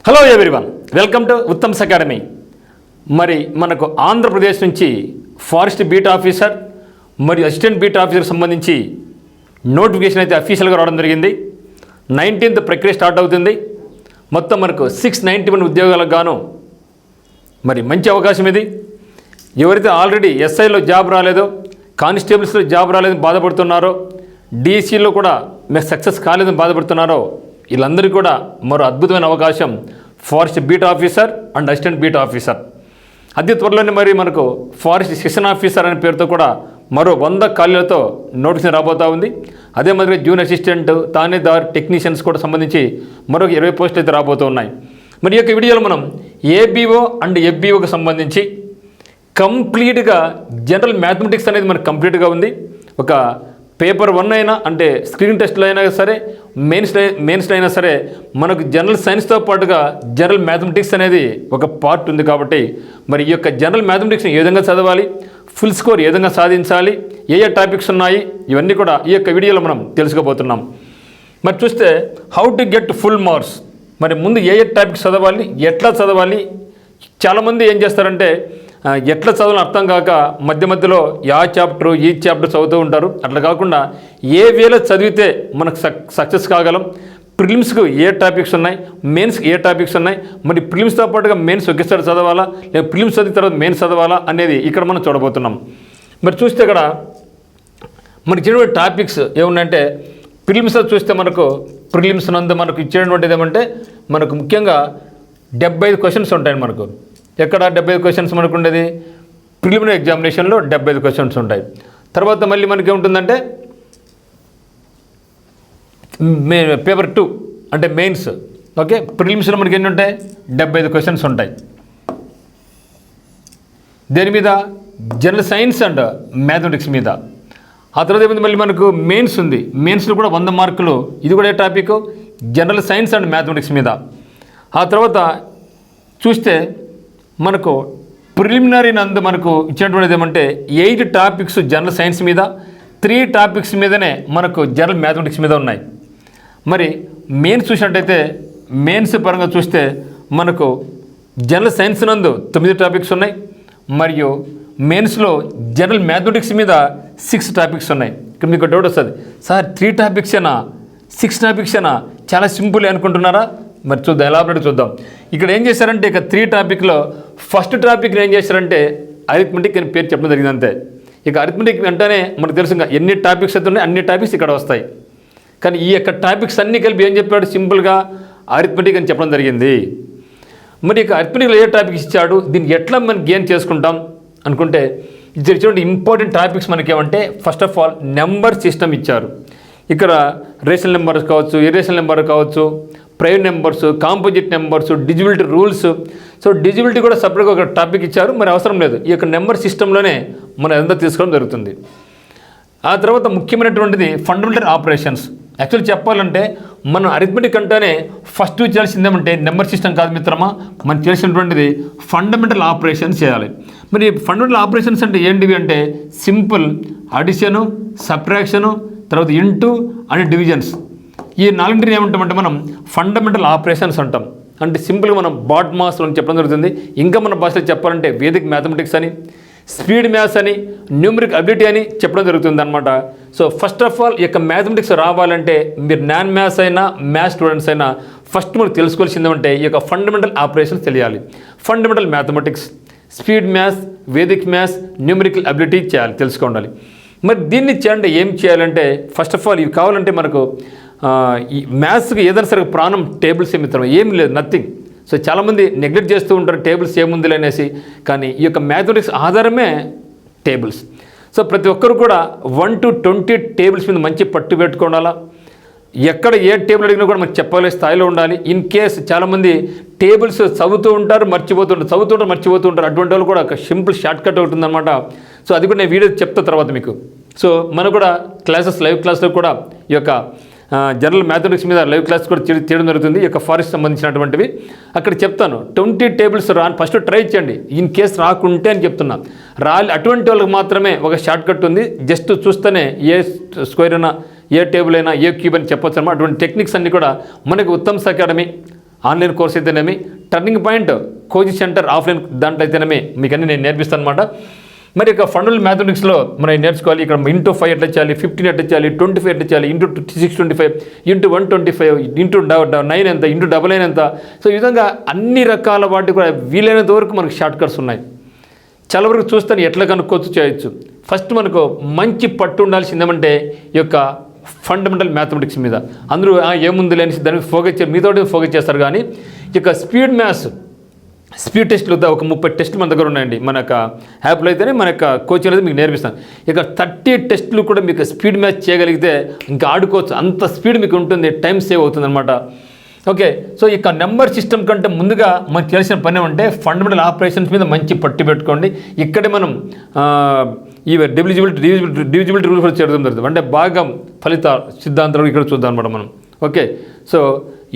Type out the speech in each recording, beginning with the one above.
Hello everyone, welcome to Uttam's academy. మరి మనకు ఆంధ్రప్రదేశ్ నుంచి ఫారెస్ట్ బీట్ ఆఫీసర్ మరియు అసిస్టెంట్ బీట్ ఆఫీసర్ సంబంధించి నోటిఫికేషన్ అయితే అఫీషియల్గా రావడం జరిగింది. 19th ప్రక్రియ స్టార్ట్ అవుతుంది. మొత్తం మనకు 691 ఉద్యోగాలకు గాను మరి మంచి అవకాశం ఇది. ఎవరైతే ఆల్రెడీ ఎస్ఐలో జాబ్ రాలేదో, కానిస్టేబుల్స్లో జాబ్ రాలేదని బాధపడుతున్నారో, డీసీలో కూడా మీరు సక్సెస్ కాలేదని బాధపడుతున్నారో, వీళ్ళందరికీ కూడా మరో అద్భుతమైన అవకాశం forest beat officer and assistant beat officer. అతి త్వరలోనే మరి మనకు ఫారెస్ట్ సెషన్ ఆఫీసర్ అనే పేరుతో కూడా మరో 100 ఖాళీలతో నోటిఫికేషన్ రాబోతూ ఉంది. అదే మాదిరిగా జూనియర్ అసిస్టెంట్, తానేదార్, టెక్నీషియన్స్ కూడా సంబంధించి మరొక 20 పోస్టులు అయితే రాబోతూ ఉన్నాయి. మరి ఈ యొక్క వీడియోలో మనం ఏబీఓ అండ్ ఎఫ్బీఓకి సంబంధించి కంప్లీట్గా జనరల్ మ్యాథమెటిక్స్ అనేది మనకు కంప్లీట్గా ఉంది. ఒక పేపర్ 1 అయినా అంటే స్క్రీన్ టెస్ట్లో అయినా సరే, మెయిన్స్లో అయినా సరే మనకు జనరల్ సైన్స్తో పాటుగా జనరల్ మ్యాథమెటిక్స్ అనేది ఒక పార్ట్ ఉంది. కాబట్టి మరి ఈ యొక్క జనరల్ మ్యాథమెటిక్స్ని ఏ విధంగా చదవాలి, ఫుల్ స్కోర్ ఏ విధంగా సాధించాలి, ఏ టాపిక్స్ ఉన్నాయి, ఇవన్నీ కూడా ఈ యొక్క వీడియోలో మనం తెలుసుకోబోతున్నాం. మరి చూస్తే how to get full marks, మరి ముందు ఏ టాపిక్స్ చదవాలి, ఎట్లా చదవాలి. చాలామంది ఏం చేస్తారంటే ఎట్లా చదవాలని అర్థం కాక మధ్య మధ్యలో ఈ చాప్టర్ చదువుతూ ఉంటారు. అట్లా కాకుండా ఏ వేళ చదివితే మనకు సక్సెస్ కాగలం, ప్రిలిమ్స్కు ఏ టాపిక్స్ ఉన్నాయి, మెయిన్స్కి ఏ టాపిక్స్ ఉన్నాయి, మరి ప్రిలిమ్స్తో పాటుగా మెయిన్స్ ఒకేసారి చదవాలా, లేదా ప్రిలిమ్స్ చదివిన తర్వాత మెయిన్స్ చదవాలా అనేది ఇక్కడ మనం చూడబోతున్నాం. మరి చూస్తే ఇక్కడ మనకి ఇచ్చినటువంటి టాపిక్స్ ఏమున్నాయంటే, ప్రిలిమ్స్లో చూస్తే మనకు ప్రిలిమ్స్ నందు మనకు ఇచ్చేటువంటిది ఏమంటే మనకు ముఖ్యంగా 75 క్వశ్చన్స్ ఉంటాయి. మనకు ఎక్కడ 75 క్వశ్చన్స్ మనకు ఉండేది, ప్రిలిమినరీ ఎగ్జామినేషన్లో 75 క్వశ్చన్స్ ఉంటాయి. తర్వాత మళ్ళీ మనకి ఏముంటుందంటే పేపర్ 2 అంటే మెయిన్స్. ఓకే, ప్రిలిమ్స్లో మనకి ఎన్ని ఉంటాయి, 75 క్వశ్చన్స్ ఉంటాయి. దేని మీద, జనరల్ సైన్స్ అండ్ మ్యాథమెటిక్స్ మీద. ఆ తర్వాత ఏమైంది, మళ్ళీ మనకు మెయిన్స్ ఉంది. మెయిన్స్లో కూడా 100 మార్కులు, ఇది కూడా ఏ topic, general science and mathematics మీద. ఆ తర్వాత చూస్తే మనకు ప్రిలిమినరీ నందు మనకు ఇచ్చినటువంటిది ఏమంటే 8 టాపిక్స్ జనరల్ సైన్స్ మీద, 3 టాపిక్స్ మీదనే మనకు జనరల్ మ్యాథమెటిక్స్ మీద ఉన్నాయి. మరి మెయిన్స్ చూసినట్టయితే మెయిన్స్ పరంగా చూస్తే మనకు జనరల్ సైన్స్ నందు 9 టాపిక్స్ ఉన్నాయి, మరియు మెయిన్స్లో జనరల్ మ్యాథమెటిక్స్ మీద 6 టాపిక్స్ ఉన్నాయి. ఇక్కడ మీకు డౌట్ వస్తుంది, సార్ 3 టాపిక్సేనా 6 టాపిక్సేనా, చాలా సింపుల్ అనుకుంటున్నారా? మరి చూద్దాం, ఎలాబరేట్ చూద్దాం. ఇక్కడ ఏం చేశారంటే ఇక 3 టాపిక్లో ఫస్ట్ టాపిక్ని ఏం చేశారంటే అరిథమెటిక్ అని పేరు చెప్పడం జరిగింది అంతే. ఇక అరిథమెటిక్ వెంటనే మనకు తెలుసు ఎన్ని టాపిక్స్ అయితే ఉన్నాయి అన్ని టాపిక్స్ ఇక్కడ వస్తాయి. కానీ ఈ యొక్క టాపిక్స్ అన్నీ కలిపి ఏం చెప్పాడు, సింపుల్గా అరిథమెటిక్ అని చెప్పడం జరిగింది. మరి ఇక అరిథమెటిక్లో ఏ టాపిక్స్ ఇచ్చాడు, దీన్ని ఎట్లా మనం గెయిన్ చేసుకుంటాం అనుకుంటే ఇచ్చినటువంటి ఇంపార్టెంట్ టాపిక్స్ మనకి ఏమంటే, first of all number system ఇచ్చారు. ఇక్కడ రేషనల్ నెంబర్స్ కావచ్చు, ఇర్రేషనల్ నెంబర్ కావచ్చు, prime numbers, composite numbers, డిజిబిలిటీ rules. So డిజిబిలిటీ కూడా సపరేట్గా ఒక టాపిక్ ఇచ్చారు, మరి అవసరం లేదు. ఈ యొక్క నెంబర్ సిస్టంలోనే మనం ఎంత తీసుకోవడం జరుగుతుంది. ఆ తర్వాత ముఖ్యమైనటువంటిది ఫండమెంటల్ ఆపరేషన్స్. యాక్చువల్లీ చెప్పాలంటే మనం అరిథమెటిక్ అంటేనే ఫస్ట్ చేయాల్సిందేమంటే నెంబర్ సిస్టమ్ కాదు మిత్రమా, మనం చేసినటువంటిది ఫండమెంటల్ ఆపరేషన్స్ చేయాలి. మరి ఫండమెంటల్ ఆపరేషన్స్ అంటే ఏంటివి అంటే సింపుల్, అడిషను, సబ్ట్రాక్షను, తర్వాత ఇంటూ అండ్ డివిజన్స్. ఈ 4 ఏమంటామంటే మనం ఫండమెంటల్ ఆపరేషన్స్ అంటాం. అంటే సింపుల్గా మనం బాట్ మాస్ అని చెప్పడం జరుగుతుంది. ఇంకా మన భాషలో చెప్పాలంటే వేదిక్ మ్యాథమెటిక్స్ అని, స్పీడ్ మ్యాథ్స్ అని, న్యూమరిక్ అబిలిటీ అని చెప్పడం జరుగుతుంది అనమాట. సో ఫస్ట్ ఆఫ్ ఆల్ ఈ యొక్క మ్యాథమెటిక్స్ రావాలంటే మీరు నాన్ మ్యాథ్స్ అయినా మ్యాథ్స్ స్టూడెంట్స్ అయినా ఫస్ట్ మనకు తెలుసుకోవాల్సిందేమంటే ఈ యొక్క ఫండమెంటల్ ఆపరేషన్స్ తెలియాలి. Fundamental mathematics, speed maths, Vedic maths, numerical ability చేయాలి, తెలుసుకోవాలి. మరి దీన్ని చేయాలంటే ఏం చేయాలంటే ఫస్ట్ ఆఫ్ ఆల్ ఇవి కావాలంటే మనకు ఈ మ్యాథ్స్కి ఏదైనా సరే ప్రాణం టేబుల్స్ మిత్రం, ఏం లేదు, నథింగ్. సో చాలామంది నెగ్లెక్ట్ చేస్తూ ఉంటారు టేబుల్స్ ఏముంది అనేసి, కానీ ఈ యొక్క మ్యాథమెటిక్స్ ఆధారమే టేబుల్స్. సో ప్రతి ఒక్కరు కూడా 1 to 20 టేబుల్స్ మీద మంచి పట్టు పెట్టుకోవాలా. ఎక్కడ ఏ టేబుల్ అడిగినా కూడా మనకు చెప్పగలిగే స్థాయిలో ఉండాలి. ఇన్ కేస్ చాలామంది టేబుల్స్ చదువుతూ ఉంటారు, మర్చిపోతూ ఉంటారు. అటువంటి వాళ్ళు కూడా ఒక సింపుల్ షార్ట్ కట్ ఒకటి ఉందన్నమాట. సో అది కూడా నేను వీడియో చెప్తా తర్వాత మీకు. సో మనకు కూడా లైవ్ క్లాస్లో కూడా ఈ యొక్క జనరల్ మ్యాథమెటిక్స్ మీద లైవ్ క్లాస్ కూడా చేయడం జరుగుతుంది. ఈ యొక్క ఫారెస్ట్ సంబంధించినటువంటివి అక్కడ చెప్తాను. 20 టేబుల్స్ ఫస్ట్ ట్రై చేయండి, ఇన్ కేస్ రాకుంటే అని చెప్తున్నా. అటువంటి వాళ్ళకి మాత్రమే ఒక షార్ట్ కట్ ఉంది, జస్ట్ చూస్తేనే ఏ స్క్వేర్ అయినా, ఏ టేబుల్ అయినా, ఏ క్యూబ్ అని చెప్పొచ్చు అనమాట. అటువంటి టెక్నిక్స్ అన్నీ కూడా మనకి ఉత్తమ్స్ అకాడమీ ఆన్లైన్ కోర్స్ అయితేనేమి, turning point coaching centre offline దాంట్లో అయితేనేమి మీకు అన్ని నేను నేర్పిస్తాను అనమాట. మరి ఇక ఫండమెంటల్ మ్యాథమెటిక్స్లో మనం నేర్చుకోవాలి. ఇక్కడ ఇంటూ 5 ఎట్లా చేయాలి, 15 ఎట్లా చేయాలి, 25 ఎట్లా చేయాలి, ఇంటూ 625, ఇంటూ 125, ఇంటూ 9 ఎంత, ఇంటూ 99 ఎంత. సో ఈ విధంగా అన్ని రకాల వాటి కూడా వీలైనంత వరకు మనకు షార్ట్ కట్స్ ఉన్నాయి. చాలా వరకు చూస్తాను ఎట్లా కనుక్కోవచ్చు, చేయొచ్చు. ఫస్ట్ మనకు మంచి పట్టు ఉండాల్సిందేమంటే ఈ యొక్క ఫండమెంటల్ మ్యాథమెటిక్స్ మీద. అందరూ ఏముంది లేని దాని మీద ఫోకస్ చేయాలి, మీతో ఫోకస్ చేస్తారు. కానీ ఇక స్పీడ్ మ్యాథ్స్, స్పీడ్ టెస్టులు ఒక 30 టెస్టులు మన దగ్గర ఉన్నాయండి. మన యొక్క యాప్లో అయితేనే మన యొక్క కోచింగ్ అనేది మీకు నేర్పిస్తాను. ఇక 30 టెస్టులు కూడా మీకు స్పీడ్ మ్యాథ్ చేయగలిగితే ఇంకా ఆడుకోవచ్చు. అంత స్పీడ్ మీకు ఉంటుంది, టైం సేవ్ అవుతుంది అనమాట. ఓకే, సో ఇక నెంబర్ సిస్టమ్ కంటే ముందుగా మనకు తెలిసిన పని ఏమంటే ఫండమెంటల్ ఆపరేషన్స్ మీద మంచి పట్టు పెట్టుకోండి. ఇక్కడే మనం ఈ డివిజిబిలిటీ రూల్స్ కూడా చేయడం జరుగుతుంది. అంటే భాగం ఫలిత సిద్ధాంతాలు ఇక్కడ చూద్దాం అనమాట మనం. ఓకే, సో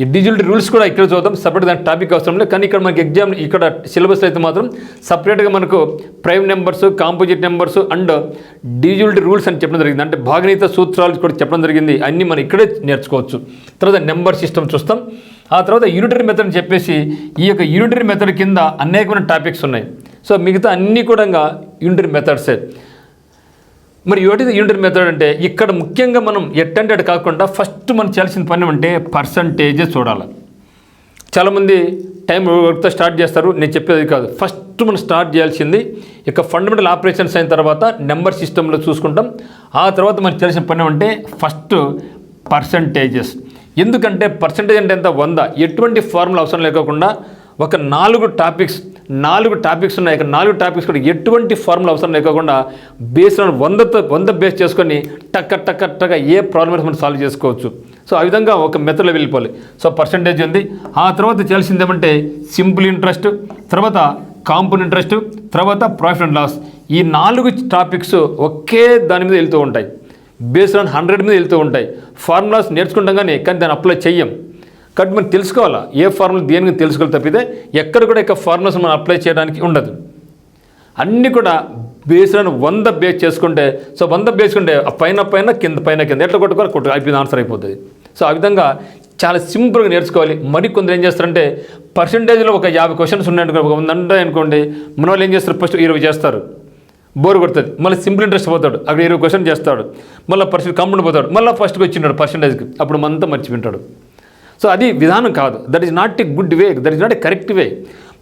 ఈ డిజిబిలిటీ రూల్స్ కూడా ఇక్కడ చూద్దాం. సపరేట్ దాని టాపిక్ అవసరం లేదు. కానీ ఇక్కడ మనకి ఎగ్జామ్ ఇక్కడ సిలబస్ అయితే మాత్రం సపరేట్గా మనకు prime numbers, composite numbers and డిజిబిలిటీ rules అని చెప్పడం జరిగింది. అంటే భాగనీత సూత్రాలు కూడా చెప్పడం జరిగింది. అన్నీ మనం ఇక్కడే నేర్చుకోవచ్చు. తర్వాత నెంబర్ సిస్టమ్ చూస్తాం. ఆ తర్వాత యూనిటరీ మెథడ్ అని చెప్పేసి ఈ యొక్క యూనిటరీ మెథడ్ కింద అనేకమైన టాపిక్స్ ఉన్నాయి. సో మిగతా అన్నీ కూడా యూనిటరీ మెథడ్సే. మరి యూనిటరీ మెథడ్ అంటే ఇక్కడ ముఖ్యంగా మనం ఎట్టంటే కాకుండా ఫస్ట్ మనం చేయాల్సిన పని అంటే పర్సంటేజెస్ చూడాలి. చాలామంది టైం వర్క్తో స్టార్ట్ చేస్తారు, నేను చెప్పేది కాదు. ఫస్ట్ మనం స్టార్ట్ చేయాల్సింది ఇక ఫండమెంటల్ ఆపరేషన్స్ అయిన తర్వాత నెంబర్ సిస్టంలో చూసుకుంటాం. ఆ తర్వాత మనం చేయాల్సిన పని అంటే ఫస్ట్ పర్సంటేజెస్. ఎందుకంటే పర్సంటేజ్ అంటే ఎంత, 100. ఎటువంటి ఫార్ములా అవసరం లేకుండా ఒక 4 టాపిక్స్ ఉన్నాయి. ఇక 4 టాపిక్స్ కూడా ఎటువంటి ఫార్ములా అవసరం లేకుండా బేస్ 100 బేస్ చేసుకొని టక్క ఏ ప్రాబ్లమ్స్ మనం సాల్వ్ చేసుకోవచ్చు. సో ఆ విధంగా ఒక మెథడ్లో వెళ్ళిపోవాలి. సో పర్సంటేజ్ ఉంది. ఆ తర్వాత చేయాల్సింది ఏమంటే సింపుల్ ఇంట్రెస్ట్, తర్వాత కాంపౌండ్ ఇంట్రెస్ట్, తర్వాత ప్రాఫిట్ అండ్ లాస్. ఈ 4 టాపిక్స్ ఒకే దాని మీద వెళ్తూ ఉంటాయి. బేస్డ్ ఆన్ 100 మీద వెళ్తూ ఉంటాయి. ఫార్ములాస్ నేర్చుకుంటాం కానీ దాన్ని అప్లై చెయ్యం. కాబట్టి మనం తెలుసుకోవాలా ఏ ఫార్ములా దేనికి తెలుసుకోవాలి. తప్పితే ఎక్కడ కూడా ఇక ఫార్ములాస్ మనం అప్లై చేయడానికి ఉండదు. అన్నీ కూడా బేస్డ్ ఆన్ 100 బేస్ చేసుకుంటే, సో 100 బేసుకుంటే పైన కింద ఎట్లా కొట్టుకోవాలి అయిపోయింది, ఆన్సర్ అయిపోతుంది. సో ఆ విధంగా చాలా సింపుల్గా నేర్చుకోవాలి. మరి కొందరు ఏం చేస్తారంటే పర్సంటేజ్లో ఒక 50 క్వశ్చన్స్ ఉన్నాయనుకో అనుకోండి, మన వాళ్ళు ఏం చేస్తారు, ఫస్ట్ 20 చేస్తారు, బోర్ కొడుతుంది. మళ్ళీ సింపుల్ ఇంట్రెస్ట్ పోతాడు, అక్కడ 20 క్వశ్చన్ చేస్తాడు, మళ్ళీ కాంపౌండ్ పోతాడు, మళ్ళీ ఫస్ట్కి వచ్చింటాడు పర్సంటేజ్కి, అప్పుడు మనతో మర్చిపోయింటాడు. సో అది విధానం కాదు. That is not a good way, that is not a correct way.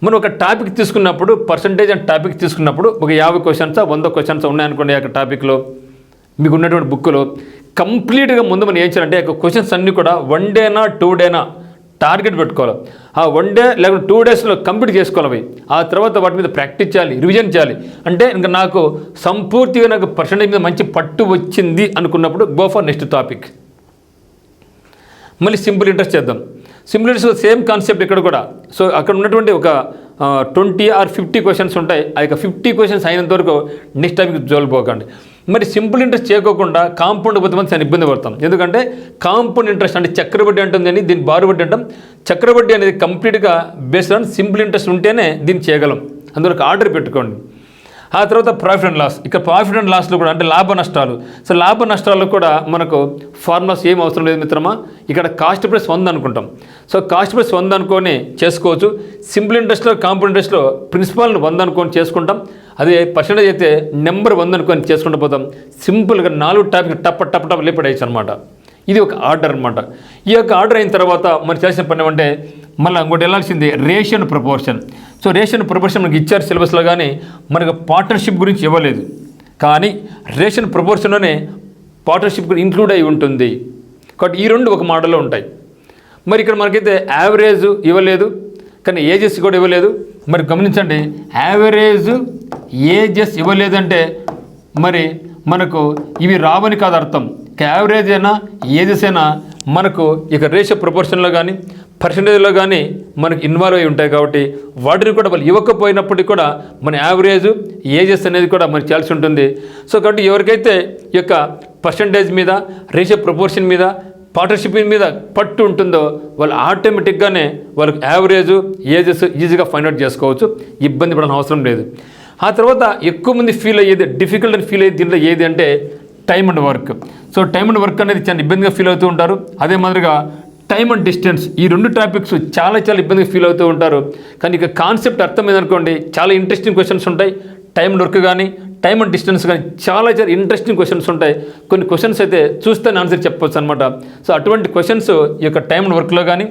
మనం ఒక టాపిక్ తీసుకున్నప్పుడు పర్సంటేజ్ అండ్ టాపిక్ తీసుకున్నప్పుడు ఒక 50 క్వశ్చన్స్ 100 క్వశ్చన్స్ ఉన్నాయనుకోండి. ఆ టాపిక్లో మీకు ఉన్నటువంటి బుక్లో కంప్లీట్గా ముందు మనం ఏం చేయాలంటే ఆ క్వశ్చన్స్ అన్నీ కూడా 1 డేనా 2 డేనా టార్గెట్ పెట్టుకోవాలి. ఆ 1 డే లేకపోతే 2 డేస్లో కంప్లీట్ చేసుకోవాలి. ఆ తర్వాత వాటి మీద ప్రాక్టీస్ చేయాలి, రివిజన్ చేయాలి. అంటే ఇంకా నాకు సంపూర్తిగా నాకు పర్సంటేజ్ మీద మంచి పట్టు వచ్చింది అనుకున్నప్పుడు గో ఫర్ నెక్స్ట్ టాపిక్. మళ్ళీ సింపుల్ ఇంట్రెస్ట్ చేద్దాం. సింపుల్ ఇంట్రెస్ట్ సేమ్ కాన్సెప్ట్ ఇక్కడ కూడా. సో అక్కడ ఉన్నటువంటి ఒక 20 or 50 క్వశ్చన్స్ ఉంటాయి. ఆ యొక్క 50 క్వశ్చన్స్ అయినంత వరకు నెక్స్ట్ టాపిక్ జోలిపోకండి. మరి సింపుల్ ఇంట్రెస్ట్ చేయకోకుండా కాంపౌండ్ పోతే మనం చాలా ఇబ్బంది పడతాం. ఎందుకంటే కాంపౌండ్ ఇంట్రెస్ట్ అంటే చక్రవడ్డీ అంటుందని దీన్ని బారువడ్డీ అంటాం. చక్రవడ్డీ అనేది కంప్లీట్గా బేస్డ్ ఆన్ సింపుల్ ఇంట్రెస్ట్ ఉంటేనే దీన్ని చేయగలం. అందులో ఒక ఆర్డర్ పెట్టుకోండి. ఆ తర్వాత ప్రాఫిట్ అండ్ లాస్. ఇక్కడ ప్రాఫిట్ అండ్ లాస్లో కూడా అంటే లాభ నష్టాలు. సో లాభ నష్టాల్లో కూడా మనకు ఫార్ములాస్ ఏం అవసరం లేదు మిత్రమా. ఇక్కడ కాస్ట్ ప్లస్ 100 అనుకుంటాం. సో కాస్ట్ ప్లస్ 100 అనుకొని చేసుకోవచ్చు. సింపుల్ ఇంట్రెస్ట్లో కాంపౌండ్ ఇంట్రెస్ట్లో ప్రిన్సిపాల్ని 100 అనుకొని చేసుకుంటాం. అదే పర్సెంటేజ్ అయితే నెంబర్ 100 అనుకొని చేసుకుంటూ పోతాం. సింపుల్గా 4 టాపిక్ టప్ లేపడేయచ్చు అనమాట. ఇది ఒక ఆర్డర్ అనమాట. ఈ యొక్క ఆర్డర్ అయిన తర్వాత మనం చేసిన పని ఏమంటే మళ్ళీ ఇంకోటి వెళ్ళాల్సింది ratio and proportion. So ratio and proportion మనకి ఇచ్చారు సిలబస్లో, కానీ మనకు పార్ట్నర్షిప్ గురించి ఇవ్వలేదు. కానీ రేషియో అండ్ ప్రపోర్షన్లోనే పార్ట్నర్షిప్ ఇంక్లూడ్ అయి ఉంటుంది. కాబట్టి ఈ 2 ఒక మోడల్లో ఉంటాయి. మరి ఇక్కడ మనకైతే యావరేజ్ ఇవ్వలేదు, కానీ ఏజెస్ కూడా ఇవ్వలేదు. మరి గమనించండి, యావరేజ్ ఏజెస్ ఇవ్వలేదంటే మరి మనకు ఇవి రావని కాదు అర్థం. యావరేజ్ అయినా ఏజెస్ అయినా మనకు ఇక రేషియో ప్రపోర్షన్లో కానీ పర్సంటేజ్లో కానీ మనకు ఇన్వాల్వ్ అయి ఉంటాయి. కాబట్టి వాటిని కూడా వాళ్ళు ఇవ్వకపోయినప్పటికీ కూడా మన యావరేజ్ ఏజెస్ అనేది కూడా మనకు చేయాల్సి ఉంటుంది. సో కాబట్టి ఎవరికైతే ఈ యొక్క పర్సంటేజ్ మీద రేషియో ప్రపోర్షన్ మీద పార్ట్నర్షిప్ మీద పట్టు ఉంటుందో వాళ్ళు ఆటోమేటిక్గానే వాళ్ళకి యావరేజ్ ఏజెస్ ఈజీగా ఫైండ్ అవుట్ చేసుకోవచ్చు, ఇబ్బంది పడాల్సిన అవసరం లేదు. ఆ తర్వాత ఎక్కువ మంది ఫీల్ అయ్యేది, డిఫికల్ట్ అని ఫీల్ అయ్యేది దీంట్లో ఏది అంటే time and work. So time and work అనేది చాలా ఇబ్బందిగా ఫీల్ అవుతూ ఉంటారు. అదే మాదిరిగా టైమ్ అండ్ డిస్టెన్స్, ఈ 2 టాపిక్స్ చాలా ఇబ్బందిగా ఫీల్ అవుతూ ఉంటారు. కానీ ఇక కాన్సెప్ట్ అర్థమైందనుకోండి, చాలా ఇంట్రెస్టింగ్ క్వశ్చన్స్ ఉంటాయి. టైం అండ్ వర్క్ కానీ, టైమ్ అండ్ డిస్టెన్స్ కానీ చాలా ఇంట్రెస్టింగ్ క్వశ్చన్స్ ఉంటాయి. కొన్ని క్వశ్చన్స్ అయితే చూస్తేనే ఆన్సర్ చెప్పవచ్చు అనమాట. సో అటువంటి క్వశ్చన్స్ ఈ యొక్క టైమ్ అండ్ వర్క్లో కానీ,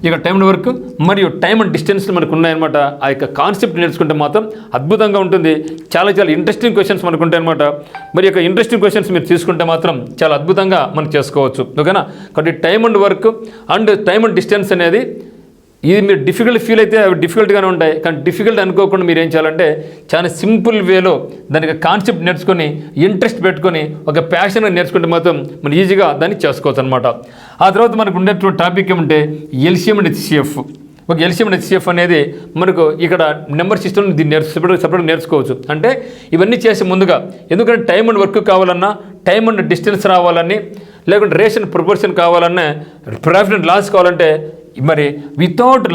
ఈ యొక్క టైమ్ అండ్ వర్క్ మరియు టైమ్ అండ్ డిస్టెన్స్ మనకు ఉన్నాయన్నమాట. ఆ యొక్క కాన్సెప్ట్ నేర్చుకుంటే మాత్రం అద్భుతంగా ఉంటుంది. చాలా ఇంట్రెస్టింగ్ క్వశ్చన్స్ మనకు ఉంటాయి అనమాట. మరి యొక్క ఇంట్రెస్టింగ్ క్వశ్చన్స్ మీరు తీసుకుంటే మాత్రం చాలా అద్భుతంగా మనం చేసుకోవచ్చు. ఓకేనా? కాబట్టి time and work and time and distance అనేది ఇది మీరు డిఫికల్ట్ ఫీల్ అయితే అవి డిఫికల్ట్గానే ఉంటాయి. కానీ డిఫికల్ట్ అనుకోకుండా మీరు ఏం చేయాలంటే చాలా సింపుల్ వేలో దానికి కాన్సెప్ట్ నేర్చుకొని, ఇంట్రెస్ట్ పెట్టుకొని, ఒక ప్యాషన్గా నేర్చుకుంటే మాత్రం మనం ఈజీగా దాన్ని చేసుకోవచ్చు అనమాట. ఆ తర్వాత మనకు ఉండేటువంటి టాపిక్ ఏమంటే ఎల్సిఎం అండ్ హెచ్సిఎఫ్. ఒక ఎల్సిఎం అండ్ హెచ్సిఎఫ్ అనేది మనకు ఇక్కడ నెంబర్ సిస్టమ్ దీన్ని సపరేట్గా నేర్చుకోవచ్చు. అంటే ఇవన్నీ చేసే ముందుగా, ఎందుకంటే టైం అండ్ వర్క్ కావాలన్నా, టైం అండ్ డిస్టెన్స్ రావాలని, లేకుంటే రేషన్ ప్రపోర్షన్ కావాలన్నా, ప్రాఫిట్ అండ్ లాస్ కావాలంటే మరి వితౌట్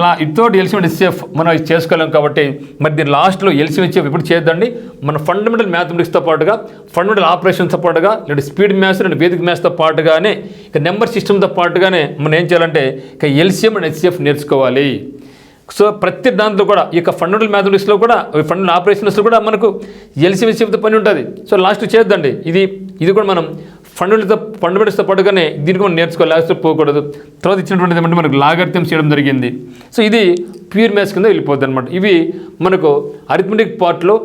ఎల్సిఎం అండ్ హెచ్సిఎఫ్ మనం ఇది చేసుకోలేం. కాబట్టి మరి దీని లాస్ట్లో ఎల్సిఎం హెచ్సిఎఫ్ ఇప్పుడు చేద్దండి. మన ఫండమెంటల్ మ్యాథమెటిక్స్తో పాటుగా, ఫండమెంటల్ ఆపరేషన్స్తో పాటుగా, లేదా స్పీడ్ మ్యాథ్స్ అండ్ వేదిక మ్యాథ్స్తో పాటుగానే, ఇక నెంబర్ సిస్టమ్తో పాటుగానే మనం ఏం చేయాలంటే ఇక ఎల్సిఎం అండ్ హెచ్సిఎఫ్ నేర్చుకోవాలి. సో ప్రతి దాంట్లో కూడా ఈ యొక్క ఫండమెంటల్ మ్యాథమెటిక్స్లో కూడా, ఫండమెంటల్ ఆపరేషన్స్లో కూడా మనకు ఎల్సిఎం హెచ్సిఎఫ్తో పని ఉంటుంది. సో లాస్ట్ చేద్దండి. ఇది కూడా మనం ఫండమెంటల్స్తో పాటుగానే దీనికి మనం నేర్చుకోవాలి, లాస్ట్ పోకూడదు. తర్వాత ఇచ్చినటువంటిది ఏమంటే మనకు లాగరిథం చేయడం జరిగింది. సో ఇది ప్యూర్ మ్యాథ్స్ కింద వెళ్ళిపోద్ది అనమాట. ఇవి మనకు అరిథమెటిక్ పార్ట్లో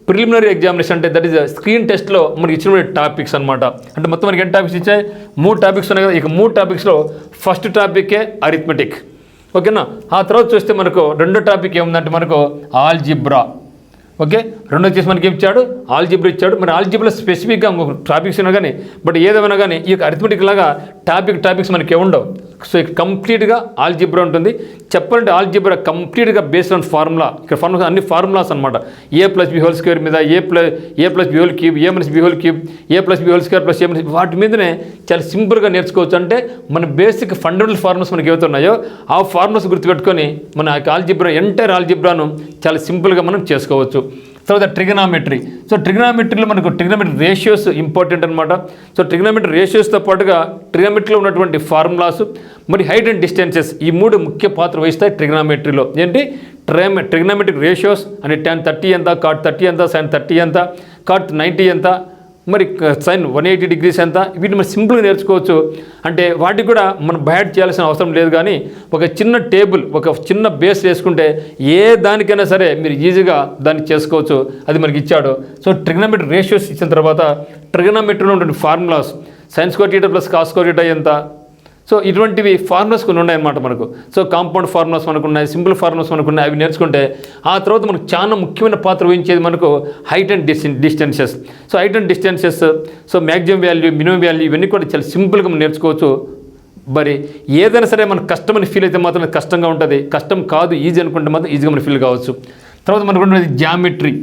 ప్రిలిమినరీ ఎగ్జామినేషన్ అంటే దట్ ఈస్ స్క్రీన్ టెస్ట్లో మనకి ఇచ్చిన టాపిక్స్ అనమాట. అంటే మొత్తం మనకి ఎన్ని టాపిక్స్ ఇచ్చాయి? 3 టాపిక్స్ ఉన్నాయి కదా. ఇక 3 టాపిక్స్లో ఫస్ట్ టాపికే అరిథమెటిక్. ఓకేనా? ఆ తర్వాత చూస్తే మనకు రెండో టాపిక్ ఏముందంటే మనకు ఆల్జిబ్రా. ఓకే, రెండో వచ్చేసి మనకి ఏం ఇచ్చాడు? ఆల్జిబ్రా ఇచ్చాడు. మరి ఆల్జిబ్రా స్పెసిఫిక్గా టాపిక్స్ ఉన్నా కానీ, బట్ ఏదేమైనా కానీ ఈ యొక్క అరిథమెటిక్ లాగా టాపిక్స్ మనకి ఉండవు. సో కంప్లీట్గా ఆల్జిబ్రా ఉంటుంది. చెప్పాలంటే ఆల్జిబ్రా కంప్లీట్గా బేస్డ్ ఆన్ ఫార్ములా. ఇక్కడ ఫార్ములా అన్ని ఫార్ములాస్ అనమాట. a+b² మీద a+b³ a-b³ a+b² వాటి మీదనే చాలా సింపుల్గా నేర్చుకోవచ్చు. అంటే మన బేసిక్ ఫండమెంటల్ ఫార్ములాస్ మనకి ఏవైతున్నాయో ఆ ఫార్ములాస్ గుర్తుపెట్టుకొని మన ఆల్జిబ్రా ఎంటైర్ ఆల్జిబ్రాను చాలా సింపుల్గా మనం చేసుకోవచ్చు. తర్వాత ట్రిగనామెట్రీ. సో ట్రిగనామెట్రీలో మనకు ట్రిగనామెట్రీ రేషియోస్ ఇంపార్టెంట్ అనమాట. సో ట్రిగనామెట్రీ రేషియోస్తో పాటుగా ట్రిగనామెట్రీలో ఉన్నటువంటి ఫార్ములాస్ మరి హైట్ అండ్ డిస్టెన్సెస్, ఈ 3 ముఖ్య పాత్ర వహిస్తాయి ట్రిగనామెట్రీలో. ఏంటి? ట్రిగనామెట్రిక్ రేషియోస్ అంటే tan 30 ఎంత, cot 30 ఎంత, sin 30 ఎంత, cot 90 ఎంత, మరి sin 180 degrees ఎంత, వీటిని మనం సింపుల్గా నేర్చుకోవచ్చు. అంటే వాటికి కూడా మనం బయాడ్ చేయాల్సిన అవసరం లేదు. కానీ ఒక చిన్న టేబుల్, ఒక చిన్న బేస్ వేసుకుంటే ఏ దానికైనా సరే మీరు ఈజీగా దాన్ని చేసుకోవచ్చు. అది మనకి ఇచ్చాడు. సో ట్రిగనామెట్రీ రేషియోస్ ఇచ్చిన తర్వాత ట్రిగనామెట్రీలో ఉన్నటువంటి ఫార్ములాస్ sin² + cos² ఎంత, సో ఇటువంటివి ఫార్ములాస్ కొన్ని ఉన్నాయన్నమాట మనకు. సో కాంపౌండ్ ఫార్ములాస్ మనకు ఉన్నాయి, సింపుల్ ఫార్ములాస్ మనకు ఉన్నాయి. అవి నేర్చుకుంటే ఆ తర్వాత మనకు చాలా ముఖ్యమైన పాత్ర వహించేది మనకు height and distances. So height and distances, so maximum value, minimum value, ఇవన్నీ కూడా చాలా సింపుల్గా మనం నేర్చుకోవచ్చు. మరి ఏదైనా సరే మనకు కష్టమని ఫీల్ అయితే మాత్రం కష్టంగా ఉంటుంది, కష్టం కాదు ఈజీ అనుకుంటే మాత్రం ఈజీగా మనం ఫీల్ కావచ్చు. తర్వాత మనకు ఉన్నది జామెట్రీ.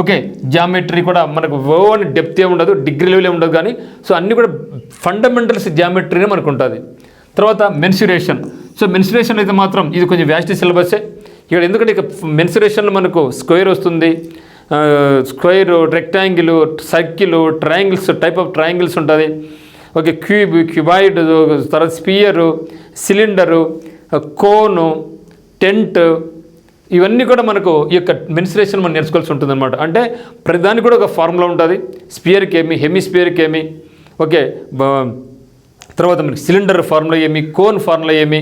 ఓకే, జామెట్రీ కూడా మనకు ఓవర్ డెప్త్ ఏ ఉండదు, డిగ్రీ లెవెల్ ఏ ఉండదు. కానీ సో అన్నీ కూడా ఫండమెంటల్స్ జామెట్రీనే మనకు ఉంటుంది. తర్వాత మెన్సురేషన్. సో మెన్సురేషన్ అయితే మాత్రం ఇది కొంచెం వ్యాస్ట్ సిలబస్సే ఇక్కడ. ఎందుకంటే ఇక మెన్సురేషన్లో మనకు స్క్వేర్ వస్తుంది, square, rectangle, circle, triangles, type of triangles ఉంటుంది. ఓకే, క్యూబాయిడ్, తర్వాత స్పియరు, సిలిండరు, కోను, టెంట్, ఇవన్నీ కూడా మనకు ఈ యొక్క మెన్సురేషన్ మనం నేర్చుకోవాల్సి ఉంటుంది అనమాట. అంటే ప్రతిదానికి కూడా ఒక ఫార్ములా ఉంటుంది. స్పియర్కి ఏమి, హెమిస్పియర్కి ఏమి, ఓకే, తర్వాత మనకి సిలిండర్ ఫార్ములా ఏమి, కోన్ ఫార్ములా ఏమి,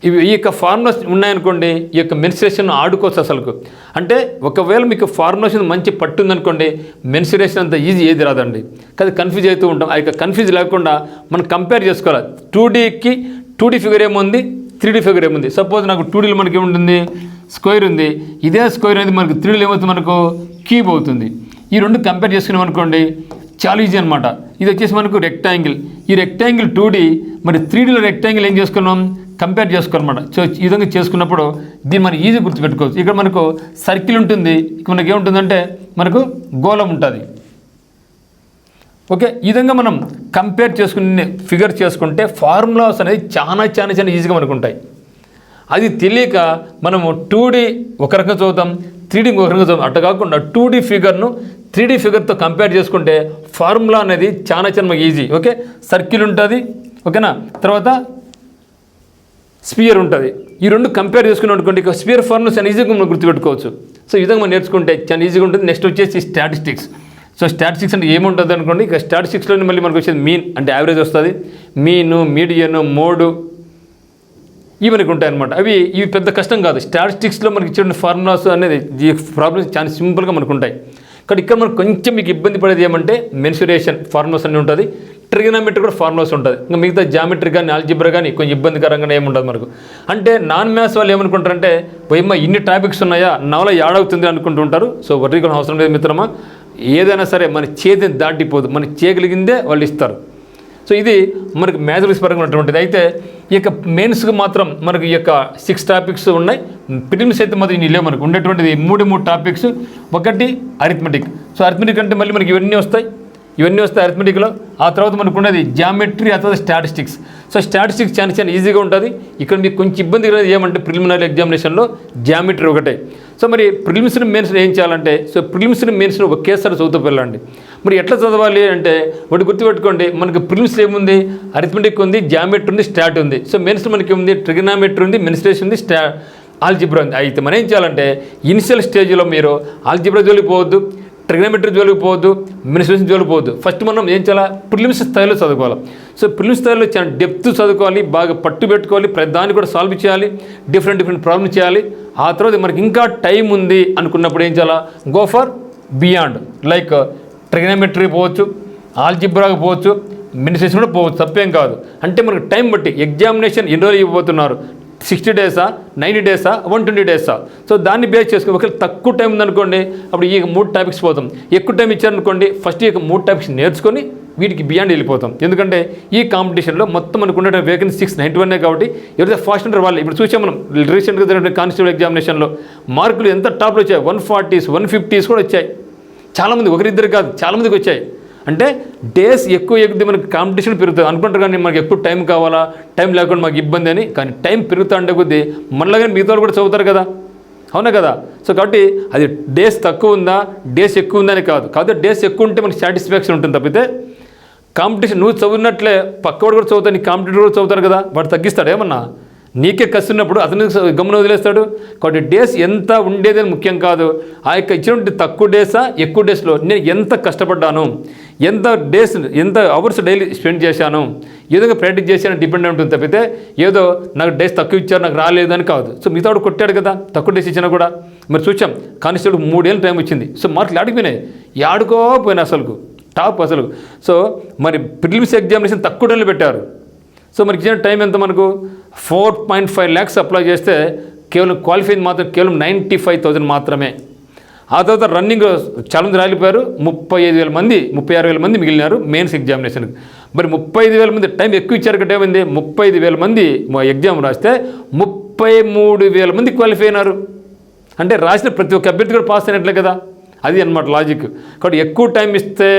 ఇవి ఈ యొక్క ఫార్ములాస్ ఉన్నాయనుకోండి ఈ యొక్క మెన్సురేషన్ ఆడుకోవచ్చు అసలుకు. అంటే ఒకవేళ మీకు ఫార్ములాస్ మంచి పట్టు ఉందనుకోండి మెన్సురేషన్ అంత ఈజీ ఏది రాదండి. కానీ కన్ఫ్యూజ్ అవుతూ ఉంటాం. ఆ యొక్క కన్ఫ్యూజ్ లేకుండా మనం కంపేర్ చేసుకోవాలి. 2Dకి 2D ఫిగర్ ఏముంది, 3D ఫిగర్ ఏముంది. సపోజ్ నాకు 2Dలో మనకి ఏముంటుంది, స్క్వేర్ ఉంది. ఇదే స్క్వేర్ అనేది మనకు 3Dలో ఏమవుతుంది, మనకు క్యూబ్ అవుతుంది. ఈ రెండు కంపేర్ చేసుకున్నాం అనుకోండి చాలా ఈజీ అనమాట. ఇది వచ్చేసి మనకు రెక్టాంగిల్. ఈ రెక్టాంగిల్ 2D, మరి 3Dలో రెక్టాంగిల్ ఏం చేసుకున్నాం, కంపేర్ చేసుకోవాలన్నమాట. సో ఈ విధంగా చేసుకున్నప్పుడు దీన్ని మనం ఈజీ గుర్తుపెట్టుకోవచ్చు. ఇక్కడ మనకు సర్కిల్ ఉంటుంది, ఇక్కడ మనకి ఏముంటుందంటే మనకు గోళం ఉంటుంది. ఓకే, ఈ విధంగా మనం కంపేర్ చేసుకుని ఫిగర్ చేసుకుంటే ఫార్ములాస్ అనేది చాలా ఈజీగా మనకు ఉంటాయి. అది తెలియక మనము 2D ఒక రకంగా చదువుతాం, 3D ఒక రకంగా చదువుతాం. అట్లా కాకుండా 2D ఫిగర్ను 3D ఫిగర్తో కంపేర్ చేసుకుంటే ఫార్ములా అనేది చాలా మనకు ఈజీ. ఓకే, సర్కిల్ ఉంటుంది, ఓకేనా. తర్వాత స్పియర్ ఉంటుంది. ఈ రెండు కంపేర్ చేసుకుని అనుకోండి, ఇక స్పియర్ ఫార్ములాస్ అని ఈజీగా మనం గుర్తుపెట్టుకోవచ్చు. సో ఈ విధంగా మనం నేర్చుకుంటే చాలా ఈజీగా ఉంటుంది. నెక్స్ట్ వచ్చేసి స్టాటిస్టిక్స్. సో స్టాటిస్టిక్స్ అంటే ఏముంటుంది అనుకోండి, ఇక స్టాటిస్టిక్స్లోనే మళ్ళీ మనకు వచ్చేది మీన్ అంటే యావరేజ్ వస్తుంది, మీను, మీడియన్, మోడు ఇవి మనకు ఉంటాయి అనమాట. ఇవి పెద్ద కష్టం కాదు. స్టాటిస్టిక్స్లో మనకి ఇచ్చిన ఫార్ములాస్ అనేది ఈ ప్రాబ్లమ్స్ చాలా సింపుల్గా మనకు ఉంటాయి. కానీ ఇక్కడ మనకు కొంచెం మీకు ఇబ్బంది పడేది ఏమంటే మెన్సురేషన్ ఫార్ములాస్ అన్నీ ఉంటుంది, ట్రిగనామెట్రీ కూడా ఫార్ములాస్ ఉంటుంది. ఇంకా మిగతా జామెట్రీ కానీ ఆల్జిబ్రా కానీ కొంచెం ఇబ్బందికరంగానే ఏముండదు మనకు. అంటే నాన్ మ్యాథ్స్ వాళ్ళు ఏమనుకుంటారంటే పోయమ్మ ఇన్ని టాపిక్స్ ఉన్నాయా, నాలో యాడవుతుంది అనుకుంటూ ఉంటారు. సో వర్రీగా అవసరం లేదు మిత్రమా, ఏదైనా సరే మన చేతిని దాటిపోదు, మన చేయగలిగిందే వాళ్ళు ఇస్తారు. సో ఇది మనకు మ్యాథమెటిక్స్ పరంగా ఉన్నటువంటిది. అయితే ఈ యొక్క మెయిన్స్కి మాత్రం మనకు ఈ యొక్క 6 టాపిక్స్ ఉన్నాయి. ప్రిలిమ్స్ అయితే మాత్రం ఇన్ని లేవు మనకు ఉండేటువంటిది 3 టాపిక్స్. ఒకటి అరిథమెటిక్. సో అరిథమెటిక్ అంటే మళ్ళీ మనకి ఇవన్నీ వస్తాయి అరిథమెటిక్లో. ఆ తర్వాత మనకు ఉన్నది జామెట్రీ, ఆ తర్వాత స్టాటిస్టిక్స్. సో స్టాటిస్టిక్స్ చాలా ఈజీగా ఉంటుంది. ఇక్కడ మీకు కొంచెం ఇబ్బంది ఏమంటే ప్రిలిమినరీ ఎగ్జామినేషన్లో జామెట్రీ ఒకటే. సో మరి ప్రిలిమ్స్ని మెయిన్స్ ఏం చేయాలంటే, సో ప్రిలిమ్స్ని మెయిన్స్ని ఒకేసారి చదువుతూ వెళ్ళండి. మరి ఎట్లా చదవాలి అంటే ఒకటి గుర్తుపెట్టుకోండి, మనకి ప్రిలిమ్స్ ఏముంది, అరిథమెటిక్ ఉంది, జామెట్రీ ఉంది, స్టాట్ ఉంది. సో మెయిన్స్ మనకి ఉంది ట్రిగనామెట్రీ ఉంది, మెన్సురేషన్ ఉంది, ఆల్జిబ్రా ఉంది. అయితే మనం ఏం చేయాలంటే ఇనిషియల్ స్టేజ్లో మీరు ఆల్జిబ్రా జోలికి పోవద్దు, ట్రిగనామెట్రీ జోలికి పోవద్దు, మెన్సురేషన్ జోలికి పోవద్దు. ఫస్ట్ మనం ఏం చేయాలి, ప్రిలిమ్స్ స్థాయిలో చదువుకోవాలి. సో ప్రిలిమ్స్ స్థాయిలో చాలా డెప్త్ చదువుకోవాలి, బాగా పట్టు పెట్టుకోవాలి, ప్రతిదాన్ని కూడా సాల్వ్ చేయాలి, డిఫరెంట్ ప్రాబ్లమ్స్ చేయాలి. ఆ తర్వాత మనకి ఇంకా టైం ఉంది అనుకున్నప్పుడు ఏం చేయాలా, go for beyond. Like trigonometry పోవచ్చు, ఆల్జిబ్రాకి పోవచ్చు, మెన్సురేషన్ కూడా పోవచ్చు, తప్పేం కాదు. అంటే మనకు టైం బట్టి ఎగ్జామినేషన్ ఎన్ని రోజులు ఇవ్వబోతున్నారు, 60 డేసా, 90 డేసా, 120 డేసా. సో దాన్ని బేస్ చేసుకుని ఒకవేళ తక్కువ టైం ఉందనుకోండి, అప్పుడు ఈ 3 టాపిక్స్ పోతాం. ఎక్కువ టైం ఇచ్చారనుకోండి, ఫస్ట్ ఈ 3 టాపిక్స్ నేర్చుకొని వీటికి బియాండ్ వెళ్ళిపోతాం. ఎందుకంటే ఈ కాంపిటీషన్లో మొత్తం మనకు ఉన్న వేకెన్సీ 691 కాబట్టి ఎవరైతే ఫాస్ట్ ఉంటారో వాళ్ళు. ఇప్పుడు చూసాం మనం రీసెంట్గా జరిగిన కానిస్టేబుల్ ఎగ్జామినేషన్లో మార్కులు ఎంత టాప్లో వచ్చాయి, 140s 150s కూడా వచ్చాయి. చాలామంది, ఒకరిద్దరు కాదు, చాలామందికి వచ్చాయి. అంటే డేస్ ఎక్కువ మనకి కాంపిటీషన్ పెరుగుతుంది అనుకుంటారు. కానీ మనకి ఎక్కువ టైం కావాలా, టైం లేకుండా మాకు ఇబ్బంది అని. కానీ టైం పెరుగుతూ ఉండే కొద్దీ మనలాగానే మిగతా కూడా చదువుతారు కదా, అవునా కదా. సో కాబట్టి అది డేస్ తక్కువ ఉందా, డేస్ ఎక్కువ ఉందని కాదు. కాబట్టి డేస్ ఎక్కువ ఉంటే మనకి సాటిస్ఫాక్షన్ ఉంటుంది తప్పితే కాంపిటీషన్ నువ్వు చదివినట్లే పక్కవాడు కూడా చదువుతాడు, నీ కాంపిటీటర్ కూడా చదువుతారు కదా, వాడు తగ్గిస్తాడు ఏమన్నా. నీకే కస్తున్నప్పుడు అతను గమనం వదిలేస్తాడు. కాబట్టి డేస్ ఎంత ఉండేది ముఖ్యం కాదు, ఆ యొక్క ఇచ్చినటువంటి తక్కువ డేసా ఎక్కువ డేస్లో నేను ఎంత కష్టపడ్డాను, ఎంత అవర్స్ డైలీ స్పెండ్ చేశాను, ఏ విధంగా ప్రాక్టీస్ చేశాను డిపెండ్ ఉంటుంది తప్పితే ఏదో నాకు డేస్ తక్కువ ఇచ్చారు నాకు రాలేదని కాదు. సో మిగతా వాడు కొట్టాడు కదా తక్కువ డేస్ ఇచ్చినా కూడా. మరి చూసాం కానిస్టేబుల్ 3 ఏళ్ళు టైం వచ్చింది. సో మార్కులు ఆడిపోయినాయి, ఆడుకోపోయినాయి అసలు టాప్ అసలు. సో మరి ప్రిలిమ్స్ ఎగ్జామినేషన్ తక్కువ టైంలో పెట్టారు. సో మనకి ఇచ్చిన టైం ఎంత, మనకు 4.5 lakhs అప్లై చేస్తే కేవలం క్వాలిఫైడ్ మాత్రం కేవలం 95,000 మాత్రమే. ఆ తర్వాత రన్నింగ్ చాలామంది రాలిపోయారు, 35,000 మంది 36,000 మంది మిగిలినారు మెయిన్స్ ఎగ్జామినేషన్కి. మరి 35,000 మంది టైం ఎక్కువ ఇచ్చారు కదా, ఏమైంది 35,000 మంది ఎగ్జామ్ రాస్తే 33,000 మంది క్వాలిఫై అయినారు. అంటే రాసిన ప్రతి ఒక్క అభ్యర్థి కూడా పాస్ అయినట్లే కదా, అది అన్నమాట లాజిక్. కాబట్టి ఎక్కువ టైం ఇస్తే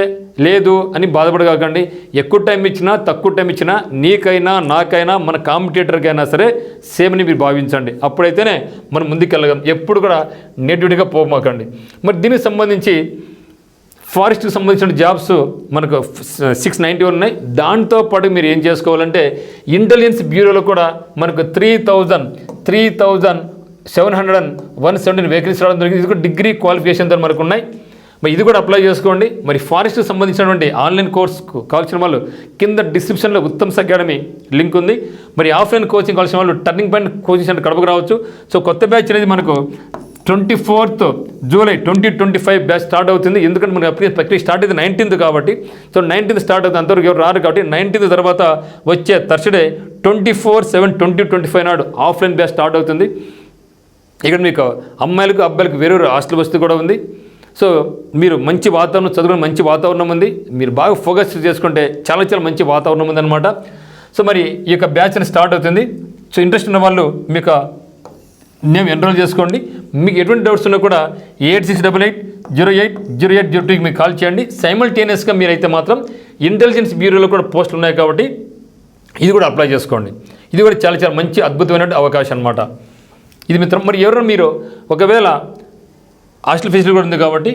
లేదు అని బాధపడకండి. ఎక్కువ టైం ఇచ్చినా తక్కువ టైం ఇచ్చినా నీకైనా నాకైనా మన కాంపిటేటర్కైనా సరే సేమ్ అని మీరు భావించండి. అప్పుడైతేనే మనం ముందుకెళ్ళగం. ఎప్పుడు కూడా నెగిటివ్గా పోమాకండి. మరి దీనికి సంబంధించి ఫారెస్ట్కి సంబంధించిన జాబ్స్ మనకు 691 ఉన్నాయి. దాంతోపాటు మీరు ఏం చేసుకోవాలంటే ఇంటెలిజెన్స్ బ్యూరోలో కూడా మనకు 3,717 వేకెన్సీ రావడం జరిగింది. ఇది కూడా డిగ్రీ క్వాలిఫికేషన్తో మనకు ఉన్నాయి. మరి ఇది కూడా అప్లై చేసుకోండి. మరి ఫారెస్ట్కి సంబంధించినటువంటి ఆన్లైన్ కోర్సుకు కావాల్సిన వాళ్ళు కింద డిస్క్రిప్షన్లో ఉత్తమ్స్ అకాడమీ లింక్ ఉంది. మరి ఆఫ్లైన్ కోచింగ్ కావాల్సిన వాళ్ళు టర్నింగ్ పాయింట్ కోచింగ్ సెంటర్ కడపకు రావచ్చు. సో కొత్త బ్యాచ్ అనేది మనకు 24th జూలై 2025 బ్యాచ్ స్టార్ట్ అవుతుంది. ఎందుకంటే మనకి ప్రక్రియ స్టార్ట్ అయితే 19th కాబట్టి. సో 19th స్టార్ట్ అవుతుంది, అంతవరకు ఎవరు రారు కాబట్టి 19th తర్వాత వచ్చే థర్స్డే 24/7/2025 నాడు ఆఫ్లైన్ బ్యాచ్ స్టార్ట్ అవుతుంది. ఇక్కడ మీకు అమ్మాయిలకు అబ్బాయిలకు వేరే హాస్టల్ వసతి కూడా ఉంది. సో మీరు మంచి వాతావరణం చదువుకునే మంచి వాతావరణం ఉంది. మీరు బాగా ఫోకస్ చేసుకుంటే చాలా చాలా మంచి వాతావరణం ఉందన్నమాట. సో మరి ఈ యొక్క బ్యాచ్ని స్టార్ట్ అవుతుంది. సో ఇంట్రెస్ట్ ఉన్న వాళ్ళు మీకు నేమ్ ఎన్రోల్ చేసుకోండి. మీకు ఎటువంటి డౌట్స్ ఉన్నా కూడా 8688080802కి మీకు కాల్ చేయండి. సైమల్టేనియస్గా మీరైతే మాత్రం ఇంటెలిజెన్స్ బ్యూరోలో కూడా పోస్టులు ఉన్నాయి కాబట్టి ఇది కూడా అప్లై చేసుకోండి. ఇది కూడా చాలా చాలా మంచి అద్భుతమైన అవకాశం అన్నమాట. ఇది మిత్రం. మరి ఎవరైనా మీరు ఒకవేళ హాస్టల్ ఫెసిలిటీ కూడా ఉంది కాబట్టి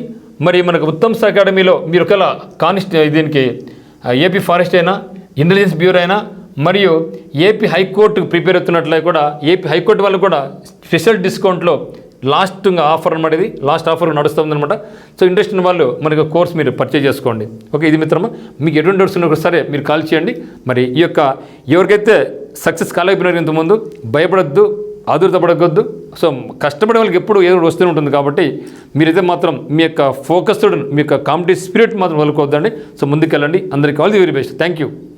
మరి మనకు ఉత్తమ్స్ అకాడమీలో మీరు ఒకవేళ దీనికి ఏపీ ఫారెస్ట్ అయినా ఇంటెలిజెన్స్ బ్యూరో అయినా మరియు ఏపీ హైకోర్టుకు ప్రిపేర్ అవుతున్నట్లయితే కూడా ఏపీ హైకోర్టు వాళ్ళు కూడా స్పెషల్ డిస్కౌంట్లో లాస్ట్ ఆఫర్ అనమాట, ఇది లాస్ట్ ఆఫర్ నడుస్తుందన్నమాట. సో ఇంట్రెస్ట్ ఉన్న వాళ్ళు మనకి కోర్స్ మీరు పర్చేజ్ చేసుకోండి. ఓకే, ఇది మిత్రమా, మీకు ఎటువంటి డౌట్స్ ఉన్నా సరే మీరు కాల్ చేయండి. మరి ఈ యొక్క ఎవరికైతే సక్సెస్ కాలేకపోయినారు ఇంతకుముందు, భయపడొద్దు, ఆదుర్తపడవద్దు. సో కష్టపడే వాళ్ళకి ఎప్పుడు ఏదో వస్తూనే ఉంటుంది. కాబట్టి మీరైతే మాత్రం మీ యొక్క ఫోకస్డ్, మీ యొక్క కాంపిటేటివ్ స్పిరిట్ మాత్రం వదులుకోవద్దండి. సో ముందుకెళ్ళండి. అందరికీ all the very best. Thank you.